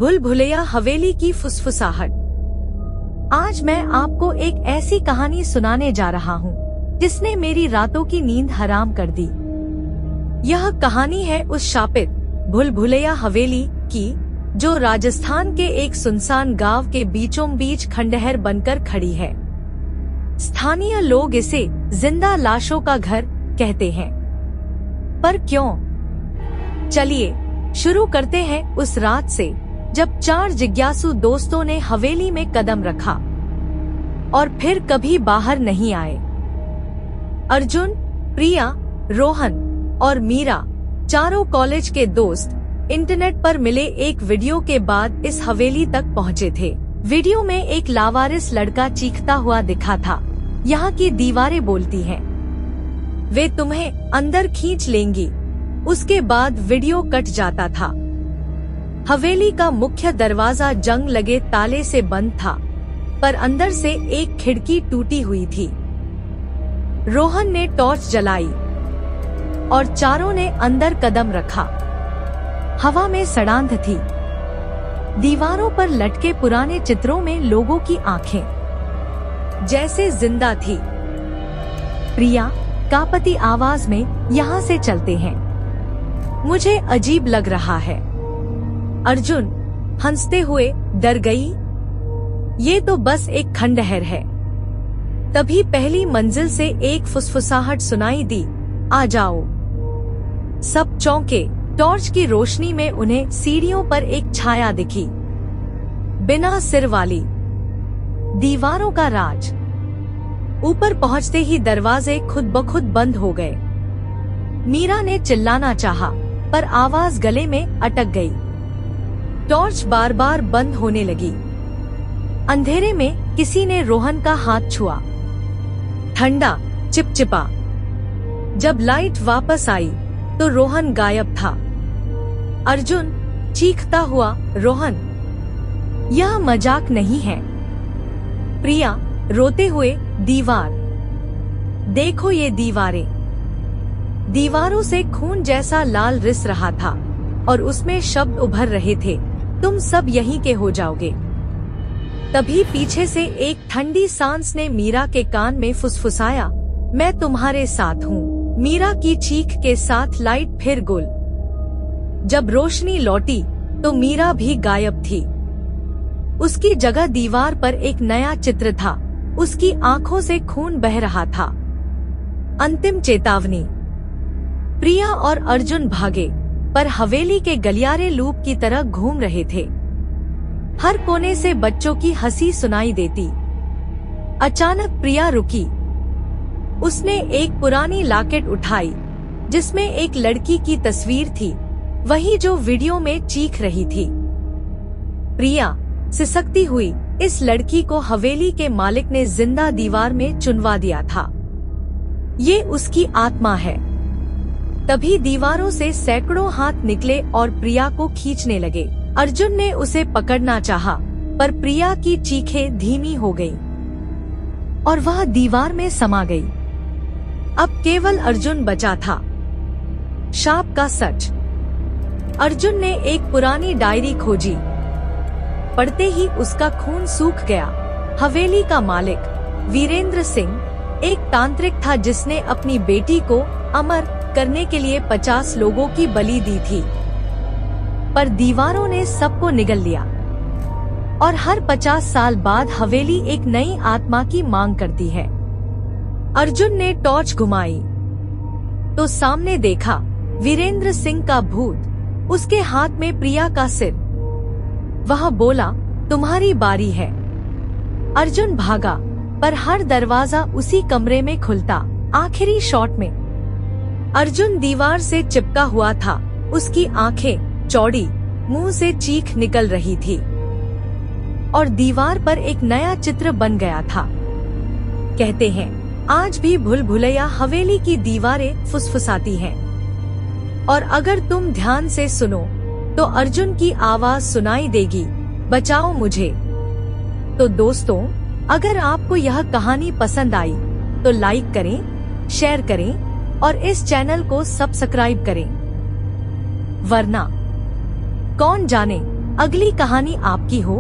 भूल भुलैया हवेली की फुसफुसाहट। आज मैं आपको एक ऐसी कहानी सुनाने जा रहा हूँ जिसने मेरी रातों की नींद हराम कर दी। यह कहानी है उस शापित भूल भुलैया हवेली की जो राजस्थान के एक सुनसान गांव के बीचों बीच खंडहर बनकर खड़ी है। स्थानीय लोग इसे जिंदा लाशों का घर कहते हैं। पर क्यों? चलिए शुरू करते हैं उस रात से जब 4 जिज्ञासु दोस्तों ने हवेली में कदम रखा और फिर कभी बाहर नहीं आए। अर्जुन, प्रिया, रोहन और मीरा, चारों कॉलेज के दोस्त इंटरनेट पर मिले एक वीडियो के बाद इस हवेली तक पहुँचे थे। वीडियो में एक लावारिस लड़का चीखता हुआ दिखा था, यहाँ की दीवारें बोलती हैं, वे तुम्हें अंदर खींच लेंगी। उसके बाद वीडियो कट जाता था। हवेली का मुख्य दरवाजा जंग लगे ताले से बंद था, पर अंदर से एक खिड़की टूटी हुई थी। रोहन ने टॉर्च जलाई और चारों ने अंदर कदम रखा। हवा में सड़ांध थी। दीवारों पर लटके पुराने चित्रों में लोगों की आंखें जैसे जिंदा थी। प्रिया कांपती आवाज में, यहाँ से चलते हैं, मुझे अजीब लग रहा है। अर्जुन हंसते हुए, डर गई? ये तो बस एक खंडहर है। तभी पहली मंजिल से एक फुसफुसाहट सुनाई दी, आ जाओ। सब चौंके। टॉर्च की रोशनी में उन्हें सीढ़ियों पर एक छाया दिखी, बिना सिर वाली। दीवारों का राज। ऊपर पहुंचते ही दरवाजे खुद ब खुद बंद हो गए। मीरा ने चिल्लाना चाहा, पर आवाज गले में अटक गई। टॉर्च बार बार बंद होने लगी। अंधेरे में किसी ने रोहन का हाथ छुआ, ठंडा, चिपचिपा। जब लाइट वापस आई तो रोहन गायब था। अर्जुन चीखता हुआ, रोहन, यह मजाक नहीं है। प्रिया रोते हुए, दीवार देखो, ये दीवारें। दीवारों से खून जैसा लाल रिस रहा था और उसमें शब्द उभर रहे थे, तुम सब यहीं के हो जाओगे। तभी पीछे से एक ठंडी सांस ने मीरा के कान में फुसफुसाया, मैं तुम्हारे साथ हूँ। मीरा की चीख के साथ लाइट फिर गुल। जब रोशनी लौटी तो मीरा भी गायब थी। उसकी जगह दीवार पर एक नया चित्र था। उसकी आंखों से खून बह रहा था। अंतिम चेतावनी। प्रिया और अर्जुन भागे, पर हवेली के गलियारे लूप की तरह घूम रहे थे। हर कोने से बच्चों की हंसी सुनाई देती। अचानक प्रिया रुकी। उसने एक पुरानी लॉकेट उठाई जिसमें एक लड़की की तस्वीर थी, वही जो वीडियो में चीख रही थी। प्रिया सिसकती हुई, इस लड़की को हवेली के मालिक ने जिंदा दीवार में चुनवा दिया था। ये उसकी आत्मा है। तभी दीवारों से सैकड़ों हाथ निकले और प्रिया को खींचने लगे। अर्जुन ने उसे पकड़ना चाहा, पर प्रिया की चीखें धीमी हो गई और वह दीवार में समा गई। अब केवल अर्जुन बचा था। शाप का सच। अर्जुन ने एक पुरानी डायरी खोजी। पढ़ते ही उसका खून सूख गया। हवेली का मालिक वीरेंद्र सिंह एक तांत्रिक था जिसने अपनी बेटी को अमर करने के लिए 50 लोगों की बलि दी थी, पर दीवारों ने सबको निगल लिया और हर 50 साल बाद हवेली एक नई आत्मा की मांग करती है। अर्जुन ने टॉर्च घुमाई तो सामने देखा वीरेंद्र सिंह का भूत, उसके हाथ में प्रिया का सिर। वह बोला, तुम्हारी बारी है। अर्जुन भागा, पर हर दरवाजा उसी कमरे में खुलता। आखिरी शॉट में अर्जुन दीवार से चिपका हुआ था। उसकी आंखें चौड़ी, मुंह से चीख निकल रही थी और दीवार पर एक नया चित्र बन गया था। कहते हैं आज भी भूल भुलैया हवेली की दीवारें फुसफुसाती हैं, और अगर तुम ध्यान से सुनो तो अर्जुन की आवाज सुनाई देगी, बचाओ मुझे। तो दोस्तों, अगर आपको यह कहानी पसंद आई तो लाइक करें, शेयर करें और इस चैनल को सब्सक्राइब करें, वरना कौन जाने अगली कहानी आपकी हो